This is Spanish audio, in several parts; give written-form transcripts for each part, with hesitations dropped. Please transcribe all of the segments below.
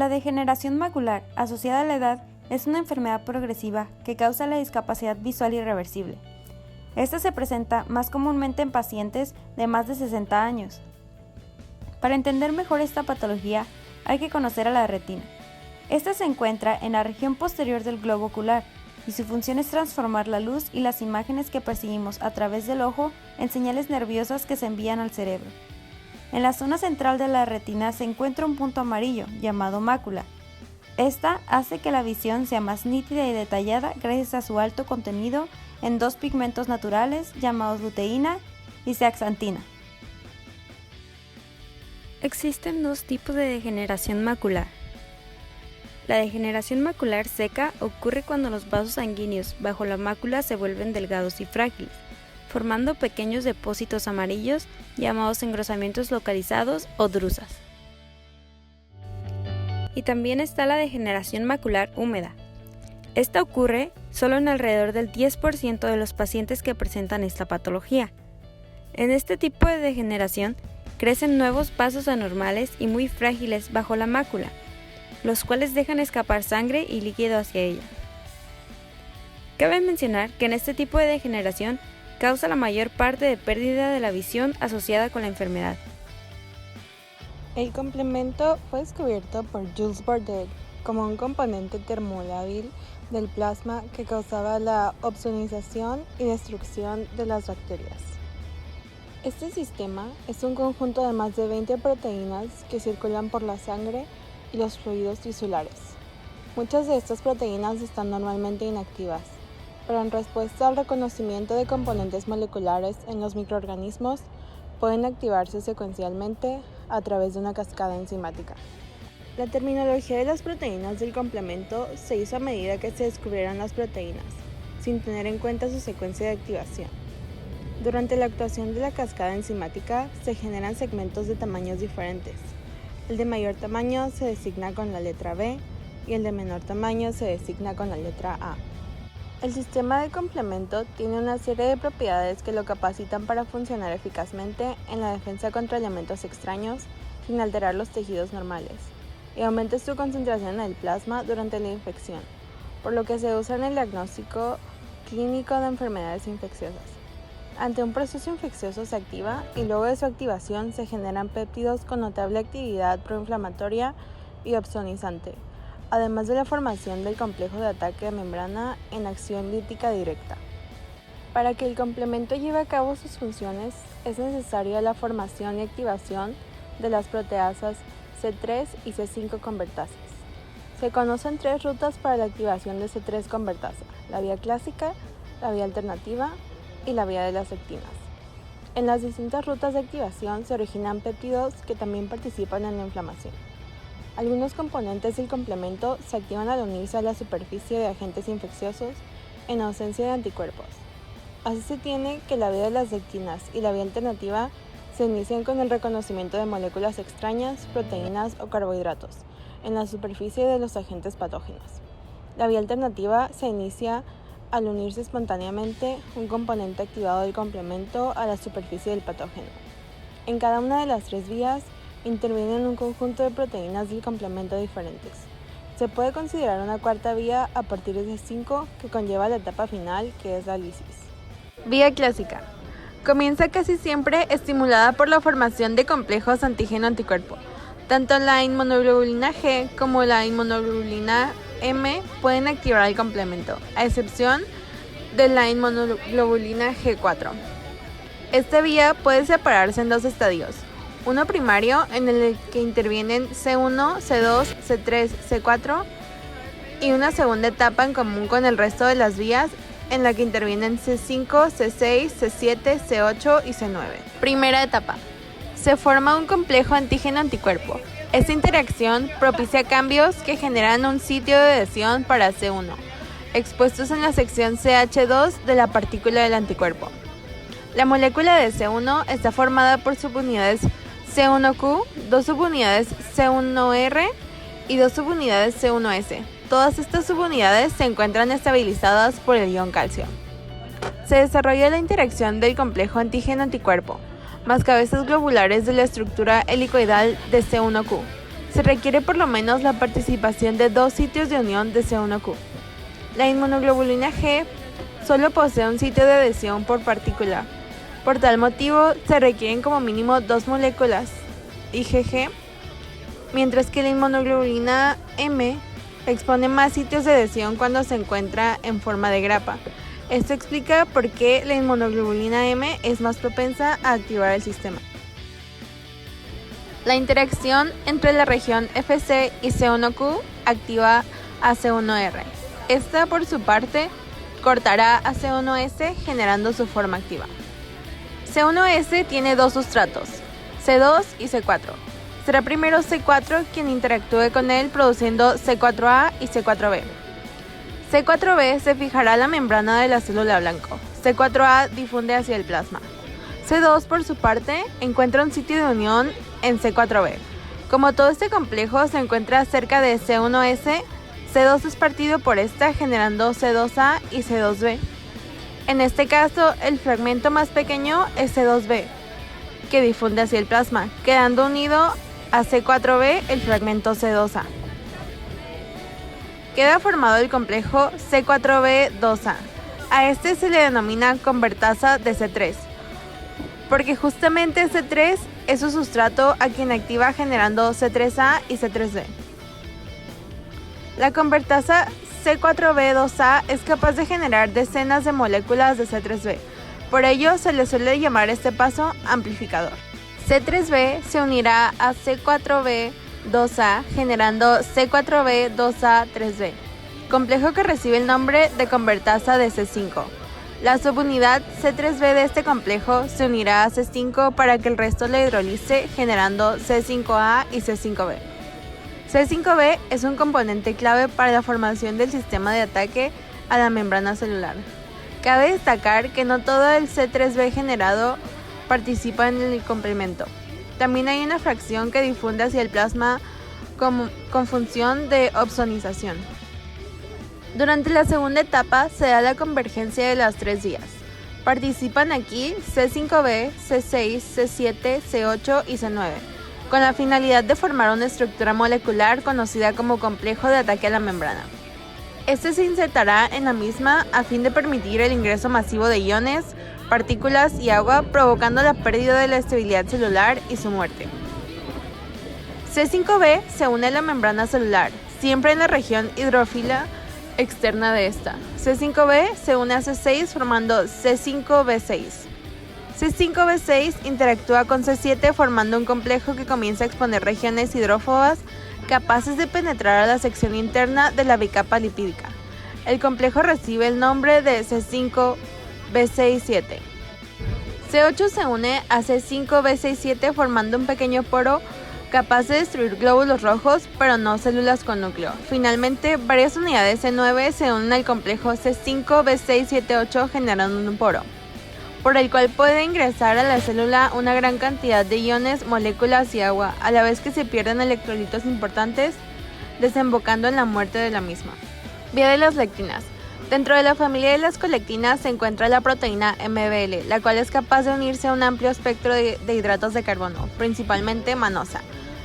La degeneración macular asociada a la edad es una enfermedad progresiva que causa la discapacidad visual irreversible. Esta se presenta más comúnmente en pacientes de más de 60 años. Para entender mejor esta patología, hay que conocer a la retina. Esta se encuentra en la región posterior del globo ocular y su función es transformar la luz y las imágenes que percibimos a través del ojo en señales nerviosas que se envían al cerebro. En la zona central de la retina se encuentra un punto amarillo, llamado mácula. Esta hace que la visión sea más nítida y detallada gracias a su alto contenido en dos pigmentos naturales llamados luteína y zeaxantina. Existen dos tipos de degeneración macular. La degeneración macular seca ocurre cuando los vasos sanguíneos bajo la mácula se vuelven delgados y frágiles, formando pequeños depósitos amarillos llamados engrosamientos localizados o drusas. Y también está la degeneración macular húmeda. Esta ocurre solo en alrededor del 10% de los pacientes que presentan esta patología. En este tipo de degeneración crecen nuevos vasos anormales y muy frágiles bajo la mácula, los cuales dejan escapar sangre y líquido hacia ella. Cabe mencionar que en este tipo de degeneración causa la mayor parte de pérdida de la visión asociada con la enfermedad. El complemento fue descubierto por Jules Bordet como un componente termolábil del plasma que causaba la opsonización y destrucción de las bacterias. Este sistema es un conjunto de más de 20 proteínas que circulan por la sangre y los fluidos tisulares. Muchas de estas proteínas están normalmente inactivas, pero en respuesta al reconocimiento de componentes moleculares en los microorganismos, pueden activarse secuencialmente a través de una cascada enzimática. La terminología de las proteínas del complemento se hizo a medida que se descubrieron las proteínas, sin tener en cuenta su secuencia de activación. Durante la actuación de la cascada enzimática se generan segmentos de tamaños diferentes. El de mayor tamaño se designa con la letra B y el de menor tamaño se designa con la letra A. El sistema de complemento tiene una serie de propiedades que lo capacitan para funcionar eficazmente en la defensa contra elementos extraños sin alterar los tejidos normales y aumenta su concentración en el plasma durante la infección, por lo que se usa en el diagnóstico clínico de enfermedades infecciosas. Ante un proceso infeccioso se activa y luego de su activación se generan péptidos con notable actividad proinflamatoria y opsonizante, además de la formación del complejo de ataque de membrana en acción lítica directa. Para que el complemento lleve a cabo sus funciones, es necesaria la formación y activación de las proteasas C3 y C5 convertasas. Se conocen tres rutas para la activación de C3 convertasa: la vía clásica, la vía alternativa y la vía de las lectinas. En las distintas rutas de activación se originan péptidos que también participan en la inflamación. Algunos componentes del complemento se activan al unirse a la superficie de agentes infecciosos en ausencia de anticuerpos. Así se tiene que la vía de las lectinas y la vía alternativa se inician con el reconocimiento de moléculas extrañas, proteínas o carbohidratos en la superficie de los agentes patógenos. La vía alternativa se inicia al unirse espontáneamente un componente activado del complemento a la superficie del patógeno. En cada una de las tres vías intervienen un conjunto de proteínas del complemento diferentes. Se puede considerar una cuarta vía a partir de 5 que conlleva la etapa final, que es la lisis. Vía clásica. Comienza casi siempre estimulada por la formación de complejos antígeno-anticuerpo. Tanto la inmunoglobulina G como la inmunoglobulina M pueden activar el complemento, a excepción de la inmunoglobulina G4. Esta vía puede separarse en dos estadios: uno primario, en el que intervienen C1, C2, C3, C4, y una segunda etapa en común con el resto de las vías, en la que intervienen C5, C6, C7, C8 y C9. Primera etapa. Se forma un complejo antígeno-anticuerpo. Esta interacción propicia cambios que generan un sitio de adhesión para C1, expuestos en la sección CH2 de la partícula del anticuerpo. La molécula de C1 está formada por subunidades C1Q, dos subunidades C1R y dos subunidades C1S. Todas estas subunidades se encuentran estabilizadas por el ion calcio. Se desarrolla la interacción del complejo antígeno-anticuerpo, más cabezas globulares de la estructura helicoidal de C1Q, se requiere por lo menos la participación de 2 sitios de unión de C1q. La inmunoglobulina G solo posee un sitio de adhesión por partícula. Por tal motivo, se requieren como mínimo 2 moléculas IgG, mientras que la inmunoglobulina M expone más sitios de adhesión cuando se encuentra en forma de grapa. Esto explica por qué la inmunoglobulina M es más propensa a activar el sistema. La interacción entre la región Fc y C1q activa a C1R. Esta, por su parte, cortará a C1s generando su forma activa. C1s tiene 2 sustratos, C2 y C4. Será primero C4 quien interactúe con él produciendo C4a y C4b. C4b se fijará a la membrana de la célula blanco. C4a difunde hacia el plasma. C2, por su parte, encuentra un sitio de unión en C4b. Como todo este complejo se encuentra cerca de C1s, C2 es partido por esta generando C2a y C2b. En este caso, el fragmento más pequeño es C2b, que difunde hacia el plasma, quedando unido a C4b el fragmento C2a. Queda formado el complejo C4b2a. A este se le denomina convertasa de C3, porque justamente C3 es su sustrato a quien activa generando C3a y C3b. La convertasa C4b2a es capaz de generar decenas de moléculas de C3b, por ello se le suele llamar este paso amplificador. C3b se unirá a C4b2a generando C4b2a3b, complejo que recibe el nombre de convertasa de C5. La subunidad C3b de este complejo se unirá a C5 para que el resto la hidrolice generando C5a y C5b. C5b es un componente clave para la formación del sistema de ataque a la membrana celular. Cabe destacar que no todo el C3b generado participa en el complemento. También hay una fracción que difunde hacia el plasma con función de opsonización. Durante la segunda etapa se da la convergencia de las 3 vías. Participan aquí C5b, C6, C7, C8 y C9, con la finalidad de formar una estructura molecular conocida como complejo de ataque a la membrana. Este se insertará en la misma a fin de permitir el ingreso masivo de iones, partículas y agua, provocando la pérdida de la estabilidad celular y su muerte. C5b se une a la membrana celular, siempre en la región hidrófila externa de esta. C5b se une a C6 formando C5b6. C5b6 interactúa con C7 formando un complejo que comienza a exponer regiones hidrófobas capaces de penetrar a la sección interna de la bicapa lipídica. El complejo recibe el nombre de C5b67. C8 se une a C5b67 formando un pequeño poro capaz de destruir glóbulos rojos, pero no células con núcleo. Finalmente, varias unidades C9 se unen al complejo C5b678 generando un poro, por el cual puede ingresar a la célula una gran cantidad de iones, moléculas y agua, a la vez que se pierden electrolitos importantes, desembocando en la muerte de la misma. Vía de las lectinas. Dentro de la familia de las colectinas se encuentra la proteína MBL, la cual es capaz de unirse a un amplio espectro de hidratos de carbono, principalmente manosa.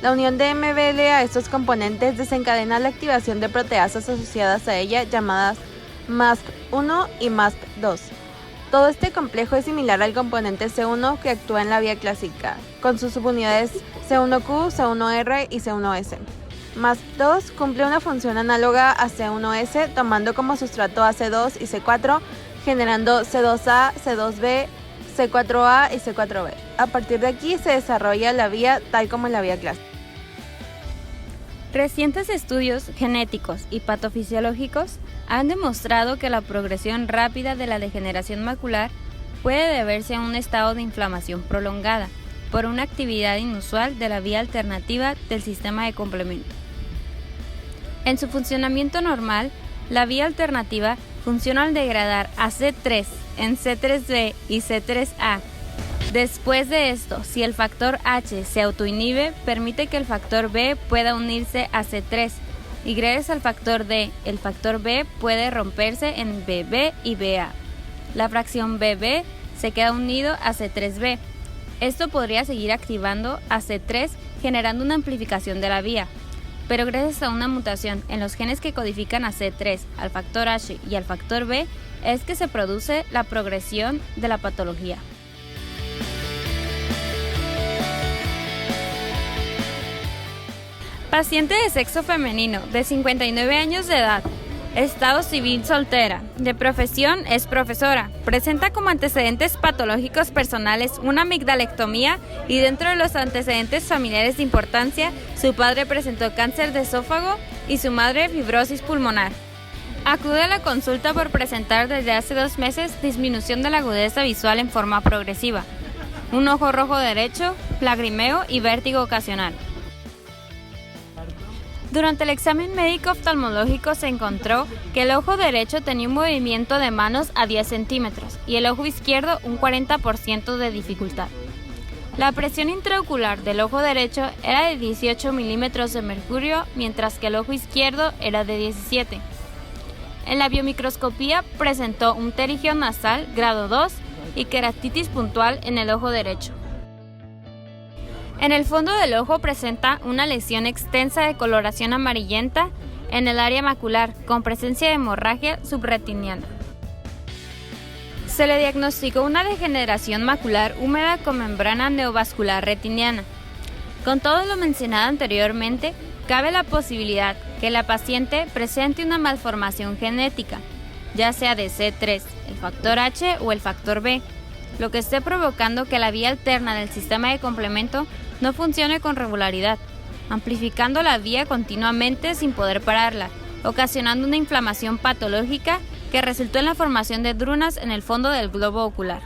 La unión de MBL a estos componentes desencadena la activación de proteasas asociadas a ella llamadas MASP1 y MASP2. Todo este complejo es similar al componente C1 que actúa en la vía clásica, con sus subunidades C1q, C1r y C1s. MASP2 cumple una función análoga a C1s, tomando como sustrato a C2 y C4, generando C2a, C2b, C4a y C4b. A partir de aquí se desarrolla la vía tal como en la vía clásica. Recientes estudios genéticos y patofisiológicos han demostrado que la progresión rápida de la degeneración macular puede deberse a un estado de inflamación prolongada por una actividad inusual de la vía alternativa del sistema de complemento. En su funcionamiento normal, la vía alternativa funciona al degradar a C3 en C3b y C3a. Después de esto, si el factor H se autoinhibe, permite que el factor B pueda unirse a C3 y gracias al factor D, el factor B puede romperse en BB y BA. La fracción BB se queda unido a C3b. Esto podría seguir activando a C3 generando una amplificación de la vía. Pero gracias a una mutación en los genes que codifican a C3, al factor H y al factor B, es que se produce la progresión de la patología. Paciente de sexo femenino, de 59 años de edad, estado civil soltera, de profesión es profesora, presenta como antecedentes patológicos personales una amigdalectomía y dentro de los antecedentes familiares de importancia, su padre presentó cáncer de esófago y su madre fibrosis pulmonar. Acude a la consulta por presentar desde hace 2 meses disminución de la agudeza visual en forma progresiva, un ojo rojo derecho, lagrimeo y vértigo ocasional. Durante el examen médico oftalmológico se encontró que el ojo derecho tenía un movimiento de manos a 10 centímetros y el ojo izquierdo un 40% de dificultad. La presión intraocular del ojo derecho era de 18 milímetros de mercurio, mientras que el ojo izquierdo era de 17. En la biomicroscopía presentó un pterigio nasal grado 2 y queratitis puntual en el ojo derecho. En el fondo del ojo presenta una lesión extensa de coloración amarillenta en el área macular, con presencia de hemorragia subretiniana. Se le diagnosticó una degeneración macular húmeda con membrana neovascular retiniana. Con todo lo mencionado anteriormente, cabe la posibilidad que la paciente presente una malformación genética, ya sea de C3, el factor H o el factor B, lo que esté provocando que la vía alterna del sistema de complemento no funcione con regularidad, amplificando la vía continuamente sin poder pararla, ocasionando una inflamación patológica que resultó en la formación de drunas en el fondo del globo ocular.